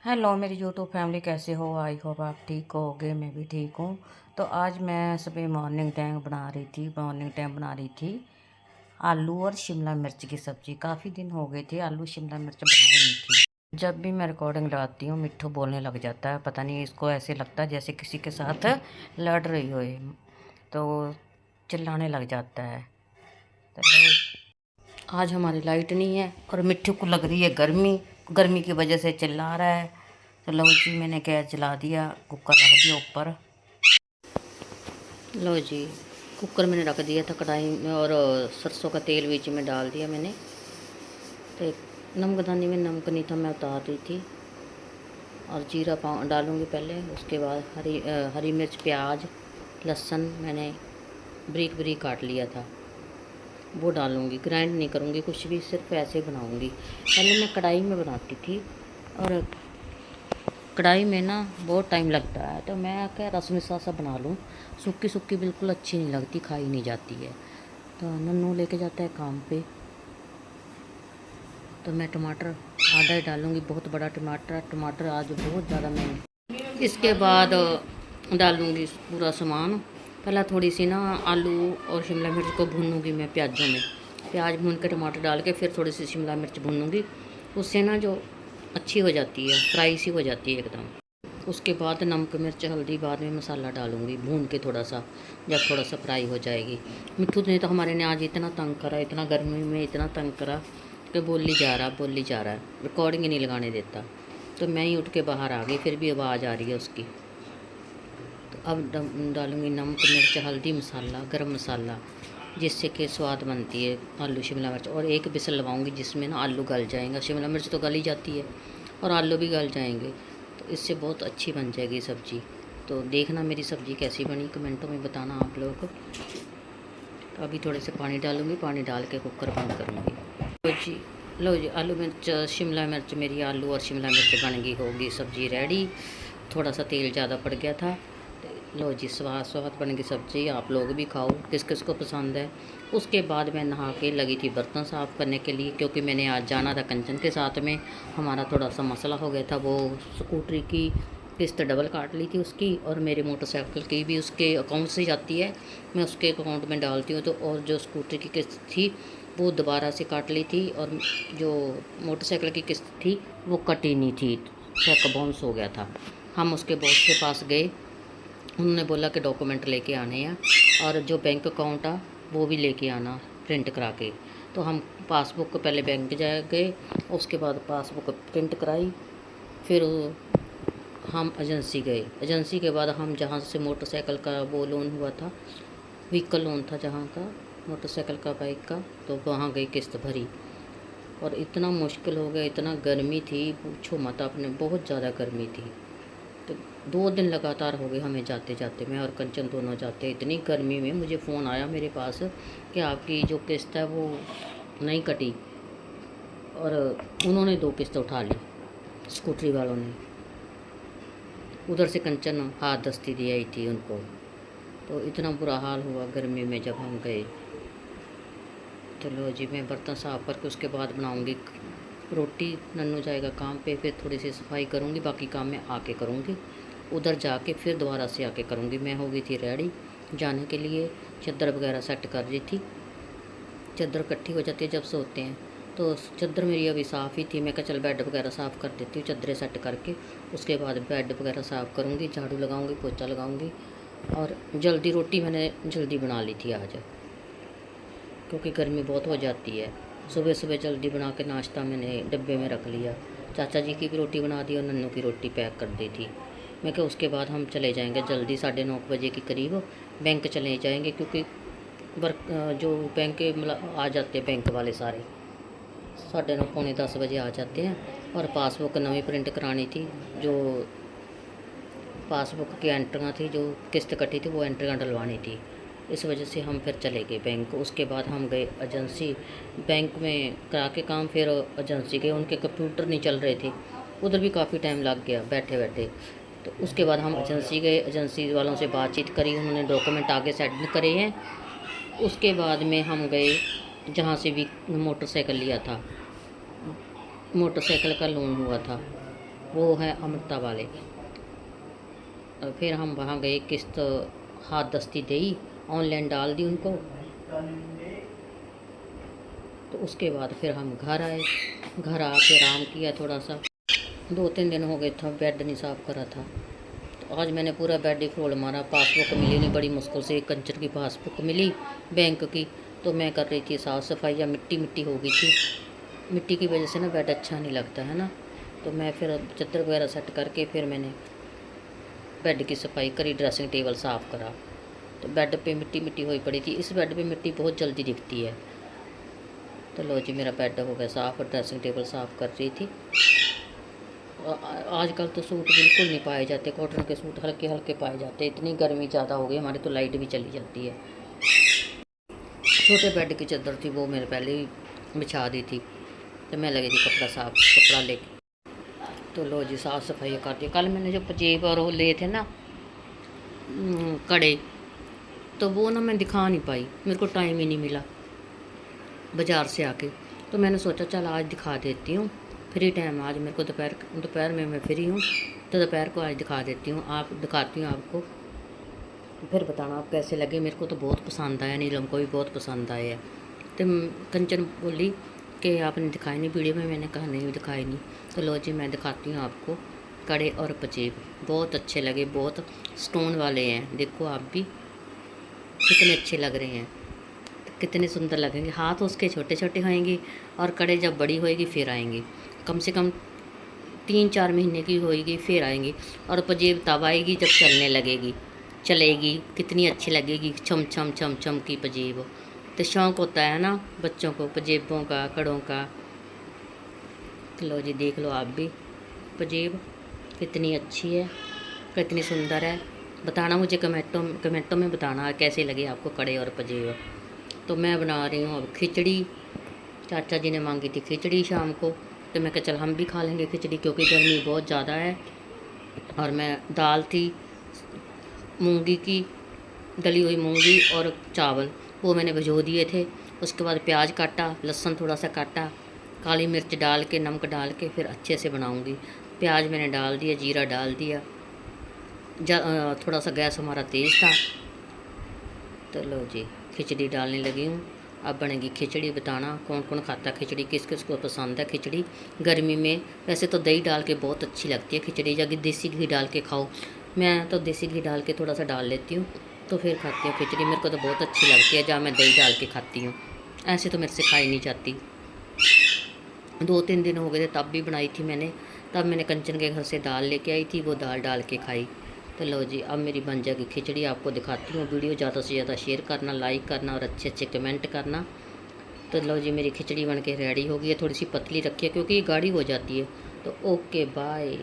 Hello मेरी YouTube family, कैसे हो? आई होप आप ठीक होगे, मैं भी ठीक हूँ। तो आज मैं सुबह मॉर्निंग टाइम बना रही थी आलू और शिमला मिर्च की सब्ज़ी। काफ़ी दिन हो गए थे आलू शिमला मिर्च बनाई नहीं थी। जब भी मैं रिकॉर्डिंग लगाती हूँ मिट्ठू बोलने लग जाता है, पता नहीं इसको ऐसे लगता है जैसे किसी के साथ लड़ रही हो, तो चिल्लाने लग जाता है। तो आज हमारी लाइट नहीं है और मिट्ठू को लग रही है गर्मी, गर्मी की वजह से चिल्ला रहा है। तो लो जी, मैंने गैस जला दिया, कुकर रख दिया ऊपर। लो जी, कुकर मैंने रख दिया था कढ़ाई में और सरसों का तेल बीच में डाल दिया मैंने। तो नमकदानी में नमक नहीं था, मैं उतार रही थी। और जीरा पाउडर डालूँगी पहले, उसके बाद हरी मिर्च, प्याज, लहसुन मैंने बारीक बारीक काट लिया था, वो डालूँगी। ग्राइंड नहीं करूँगी कुछ भी, सिर्फ ऐसे बनाऊँगी। पहले मैं कढ़ाई में बनाती थी और कढ़ाई में ना बहुत टाइम लगता है, तो मैं क्या रसमिसा सा बना लूँ। सूखी सूखी बिल्कुल अच्छी नहीं लगती, खाई नहीं जाती है। तो नन्नू लेके जाता है काम पे, तो मैं टमाटर आधा ही डालूँगी, बहुत बड़ा टमाटर आज बहुत ज़्यादा महंगा। इसके बाद डालूँगी पूरा सामान। पहला थोड़ी सी ना आलू और शिमला मिर्च को भूनूँगी मैं प्याज़ों में। प्याज भून के टमाटर डाल के फिर थोड़ी सी शिमला मिर्च भूनूँगी, उससे ना जो अच्छी हो जाती है, फ्राई सी हो जाती है एकदम। उसके बाद नमक मिर्च हल्दी बाद में मसाला डालूँगी भून के थोड़ा सा, जब थोड़ा सा फ्राई हो जाएगी। मिट्ठू ने तो हमारे ने आज इतना तंग करा, इतना गर्मी में इतना तंग करा कि बोली जा रहा है, रिकॉर्डिंग ही नहीं लगाने देता। तो मैं ही उठ के बाहर आ गई, फिर भी आवाज़ आ रही है उसकी। तो अब डालूँगी नमक मिर्च हल्दी मसाला, गरम मसाला, जिससे कि स्वाद बनती है आलू शिमला मिर्च। और एक बिसल लगाऊंगी जिसमें ना आलू गल जाएगा। शिमला मिर्च तो गल ही जाती है और आलू भी गल जाएंगे, तो इससे बहुत अच्छी बन जाएगी सब्ज़ी। तो देखना मेरी सब्ज़ी कैसी बनी, कमेंटों में बताना आप लोगों को। तो अभी थोड़े से पानी डालूँगी, पानी डाल के कुकर बंद करूँगी। लो जी आलू मिर्च शिमला मिर्च, मेरी आलू और शिमला मिर्च बन गई, होगी सब्ज़ी रेडी। थोड़ा सा तेल ज़्यादा पड़ गया था। लो जी, स्वाद बन गई सब्ज़ी। आप लोग भी खाओ, किस किस को पसंद है। उसके बाद मैं नहा के लगी थी बर्तन साफ़ करने के लिए, क्योंकि मैंने आज जाना था कंचन के साथ में। हमारा थोड़ा सा मसला हो गया था, वो स्कूटरी की किस्त डबल काट ली थी उसकी, और मेरी मोटरसाइकिल की भी उसके अकाउंट से जाती है, मैं उसके अकाउंट में डालती हूँ। तो और जो स्कूटरी की किस्त थी वो दोबारा से काट ली थी, और जो मोटरसाइकिल की किस्त थी वो कटी नहीं थी, चेक बाउंस हो गया था। हम उसके बॉस के पास गए, उन्होंने बोला कि डॉक्यूमेंट लेके आने हैं और जो बैंक अकाउंट आ वो भी लेके आना प्रिंट करा के। तो हम पासबुक पहले बैंक जा गए, उसके बाद पासबुक प्रिंट कराई, फिर हम एजेंसी गए। एजेंसी के बाद हम जहाँ से मोटरसाइकिल का वो लोन हुआ था, व्हीकल लोन था जहाँ का, मोटरसाइकिल का, बाइक का, तो वहाँ गई, किस्त भरी। और इतना मुश्किल हो गया, इतना गर्मी थी पूछो मत आपने, बहुत ज़्यादा गर्मी थी। तो 2 दिन लगातार हो गए हमें जाते जाते, मैं और कंचन दोनों जाते। इतनी गर्मी में मुझे फ़ोन आया मेरे पास कि आपकी जो किस्त है वो नहीं कटी, और उन्होंने 2 किस्त उठा ली स्कूटरी वालों ने। उधर से कंचन हाथ दस्ती दी आई थी उनको। तो इतना बुरा हाल हुआ गर्मी में जब हम गए। चलो जी, मैं बर्तन साफ़ करके उसके बाद बनाऊँगी रोटी। नन्नू जाएगा काम पे, फिर थोड़ी सी सफाई करूँगी, बाकी काम मैं आके करूँगी। उधर जाके फिर दोबारा से आके करूँगी। मैं हो गई थी रेडी जाने के लिए, चादर वगैरह सेट कर रही थी। चादर इकट्ठी हो जाती है जब सोते हैं, तो चादर मेरी अभी साफ़ ही थी। मैं कहा चल बेड वगैरह साफ़ कर देती हूँ, चादरें सेट करके उसके बाद बेड वगैरह साफ़ करूँगी, झाड़ू लगाऊँगी, पोछा लगाऊँगी। और जल्दी रोटी मैंने जल्दी बना ली थी आज, क्योंकि गर्मी बहुत हो जाती है। सुबह सुबह जल्दी बना के नाश्ता मैंने डब्बे में रख लिया। चाचा जी की भी रोटी बना दी और नन्नू की रोटी पैक कर दी थी। मैं क्या उसके बाद हम चले जाएंगे जल्दी, 9:30 बजे के करीब बैंक चले जाएंगे, क्योंकि जो बैंक के मतलब आ जाते हैं बैंक वाले सारे, 9:30 पौने 10 बजे आ जाते हैं। और पासबुक नवी प्रिंट करानी थी, जो पासबुक की एंट्रियाँ थी, जो किस्त कटी थी वो एंट्रियाँ डलवानी थी। इस वजह से हम फिर चले गए बैंक। उसके बाद हम गए एजेंसी, बैंक में करा के काम, फिर एजेंसी गए। उनके कंप्यूटर नहीं चल रहे थे, उधर भी काफ़ी टाइम लग गया बैठे बैठे। तो उसके बाद हम एजेंसी गए, एजेंसी वालों से बातचीत करी, उन्होंने डॉक्यूमेंट आगे सेंड करे हैं। उसके बाद में हम गए जहाँ से भी मोटरसाइकिल लिया था, मोटरसाइकिल का लोन हुआ था, वो है अमृता वाले। और फिर हम वहाँ गए, किस्त हाथ दस्ती दी, ऑनलाइन डाल दी उनको। तो उसके बाद फिर हम घर आए, घर आके आराम किया थोड़ा सा। 2-3 दिन हो गए था बेड नहीं साफ़ करा था, तो आज मैंने पूरा बेड ही फ्रोल मारा। पासबुक मिली नहीं, बड़ी मुश्किल से एक कंचन की पासबुक मिली बैंक की। तो मैं कर रही थी साफ़ सफाई, या मिट्टी मिट्टी हो गई थी। मिट्टी की वजह से ना बेड अच्छा नहीं लगता है ना। तो मैं फिर चादर वगैरह सेट करके फिर मैंने बेड की सफाई करी, ड्रेसिंग टेबल साफ़ करा। तो बेड पे मिट्टी मिट्टी हुई पड़ी थी। इस बेड पे मिट्टी बहुत जल्दी दिखती है। तो लो जी, मेरा बेड हो गया साफ़ और ड्रेसिंग टेबल साफ़ कर रही थी। आजकल तो सूट बिल्कुल नहीं पाए जाते, कॉटन के सूट हल्के हल्के पाए जाते। इतनी गर्मी ज़्यादा हो गई, हमारी तो लाइट भी चली जाती है। छोटे बेड की चादर थी, वो मैंने पहले ही बिछा दी थी। तो मैं लगी थी कपड़ा लेके। तो लो जी, साफ़ सफाई कर दी। कल मैंने जो पजेब और वो लिए थे ना कड़े, तो वो ना मैं दिखा नहीं पाई, मेरे को टाइम ही नहीं मिला बाज़ार से आके। तो मैंने सोचा चल आज दिखा देती हूँ, फ्री टाइम आज मेरे को, दोपहर में मैं फ्री हूँ, तो दोपहर को आज दिखा देती हूँ, दिखाती हूँ आपको। फिर बताना आप कैसे लगे। मेरे को तो बहुत पसंद आया, नीलम को भी बहुत पसंद आया। तो कंचन बोली कि आपने दिखाई नहीं वीडियो में, मैंने कहा नहीं दिखाई नहीं। तो लो जी, मैं दिखाती हूँ आपको कड़े और पजेब, बहुत अच्छे लगे, बहुत स्टोन वाले हैं। देखो आप भी कितने अच्छे लग रहे हैं, कितने सुंदर लगेंगे। हाथ उसके छोटे छोटे होंगे और कड़े जब बड़ी होएगी फिर आएंगी। कम से कम 3-4 महीने की होएगी फिर आएंगी। और पजेब तब आएगी जब चलने लगेगी, चलेगी, कितनी अच्छी लगेगी, छम छम छम छम की पजेब। तो शौक़ होता है ना बच्चों को पजेबों का, कड़ों का। तो लो जी, देख लो आप भी पजेब कितनी अच्छी है, कितनी सुंदर है। बताना मुझे कमेंटों में बताना कैसे लगे आपको कड़े और पजेब। तो मैं बना रही हूँ अब खिचड़ी। चाचा जी ने मांगी थी खिचड़ी शाम को, तो मैं कहा चल हम भी खा लेंगे खिचड़ी, क्योंकि गर्मी बहुत ज़्यादा है। और मैं दाल थी मूंगी की, दली हुई मूंगी और चावल, वो मैंने भिगो दिए थे। उसके बाद प्याज काटा, लहसुन थोड़ा सा काटा, काली मिर्च डाल के, नमक डाल के फिर अच्छे से बनाऊंगी। प्याज मैंने डाल दिया, जीरा डाल दिया, थोड़ा सा गैस हमारा तेज़ था। तो लो जी, खिचड़ी डालने लगी हूँ। अब बनेगी खिचड़ी। बताना कौन कौन खाता है खिचड़ी, किस किस को पसंद है खिचड़ी गर्मी में। वैसे तो दही डाल के बहुत अच्छी लगती है खिचड़ी, या देसी घी डाल के खाओ। मैं तो देसी घी डाल के थोड़ा सा डाल लेती हूँ, तो फिर खाती हूँ खिचड़ी। मेरे को तो बहुत अच्छी लगती है जहाँ मैं दही डाल के खाती हूँ, ऐसे तो मेरे से खाई नहीं जाती। 2-3 दिन हो गए थे तब भी बनाई थी मैंने, तब मैंने कंचन के घर से दाल लेके आई थी, वो दाल डाल के खाई। तो लो जी, अब मेरी बन जाएगी खिचड़ी। आपको दिखाती हूँ। वीडियो ज़्यादा से ज़्यादा शेयर करना, लाइक करना और अच्छे अच्छे कमेंट करना। तो लो जी, मेरी खिचड़ी बन के रेडी हो गई है। थोड़ी सी पतली रखी है क्योंकि ये गाढ़ी हो जाती है। तो ओके बाय।